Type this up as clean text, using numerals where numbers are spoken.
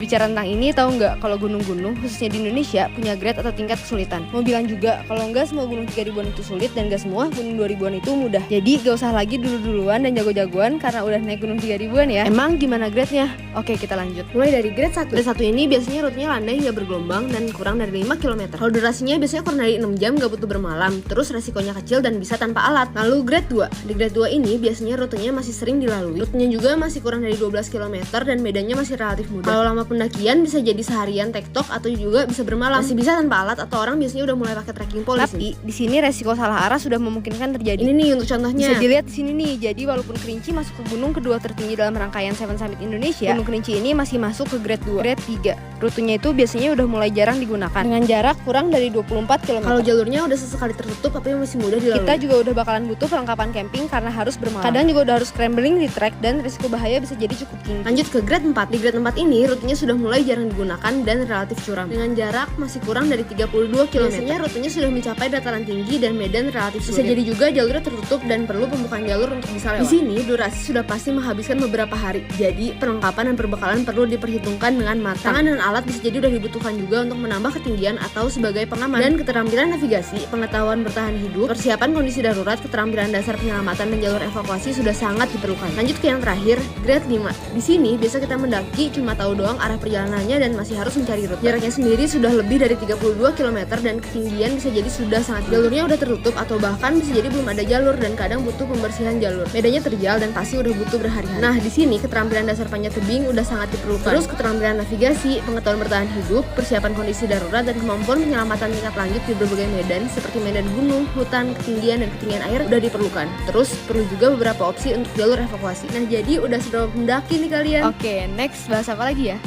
Bicara tentang ini, tahu nggak kalau gunung-gunung khususnya di Indonesia punya grade atau tingkat kesulitan. Mau bilang juga kalau nggak semua gunung 3000-an itu sulit dan nggak semua gunung 2000-an itu mudah. Jadi gak usah lagi dulu-duluan dan jago-jagoan karena udah naik gunung 3000-an ya. Emang gimana grade-nya? Oke, kita lanjut. Mulai dari grade 1. Grade 1 ini biasanya rutenya landai hingga bergelombang dan kurang dari 5 km. Kalau durasinya biasanya kurang dari 6 jam, gak butuh bermalam. Terus resikonya kecil dan bisa tanpa alat. Lalu grade 2. Di grade 2 ini biasanya rutenya masih sering dilalui. Rutenya juga masih kurang dari 12 km dan medannya masih relatif mudah. Kalau lama pendakian bisa jadi seharian tektok atau juga bisa bermalam. Masih bisa tanpa alat atau orang biasanya udah mulai pakai trekking pole. Tapi di sini resiko salah arah sudah memungkinkan terjadi. Ini nih untuk contohnya. Bisa dilihat di sini nih. Jadi walaupun Kerinci masuk ke gunung kedua tertinggi dalam rangkaian Seven Summit Indonesia, Gunung Kerinci ini masih masuk ke grade 2. Grade 3. Rutenya itu biasanya udah mulai jarang digunakan dengan jarak kurang dari 24 km. Kalau jalurnya udah sesekali tertutup tapi masih mudah dilalui. Kita juga udah bakalan butuh perlengkapan camping karena harus bermalam. Kadang juga udah harus scrambling di trek dan risiko bahaya bisa jadi cukup tinggi. Lanjut ke grade 4. Di grade 4 ini rutenya sudah mulai jarang digunakan dan relatif curam. Dengan jarak masih kurang dari 32 km. Biasanya rutenya sudah mencapai dataran tinggi dan medan relatif sulit. Bisa jadi juga jalurnya tertutup dan perlu pembukaan jalur untuk bisa lewat. Di sini durasi sudah pasti menghabiskan beberapa hari. Jadi perlengkapan dan perbekalan perlu diperhitungkan dengan matang. Tangan dan alat bisa jadi udah dibutuhkan juga untuk menambah ketinggian atau sebagai pengaman. Dan keterampilan navigasi, pengetahuan bertahan hidup, persiapan kondisi darurat, keterampilan dasar penyelamatan dan jalur evakuasi sudah sangat diperlukan. Lanjut ke yang terakhir, grade 5. Di sini biasa kita mendaki cuma tahu doang arah perjalanannya dan masih harus mencari rute. Jaraknya sendiri sudah lebih dari 32 km dan ketinggian bisa jadi sudah sangat tinggi. Jalurnya udah tertutup atau bahkan bisa jadi belum ada jalur dan kadang butuh pembersihan jalur. Medannya terjal dan pasti udah butuh berhari-hari. Nah, di sini keterampilan dasar panjat tebing udah sangat diperlukan. Terus keterampilan navigasi, pengetahuan bertahan hidup, persiapan kondisi darurat dan kemampuan penyelamatan tingkat lanjut di berbagai medan seperti medan gunung, hutan, ketinggian dan ketinggian air udah diperlukan. Terus perlu juga beberapa opsi untuk jalur evakuasi. Nah, jadi udah seberapa mendaki nih kalian? Oke, next bahas apa lagi ya?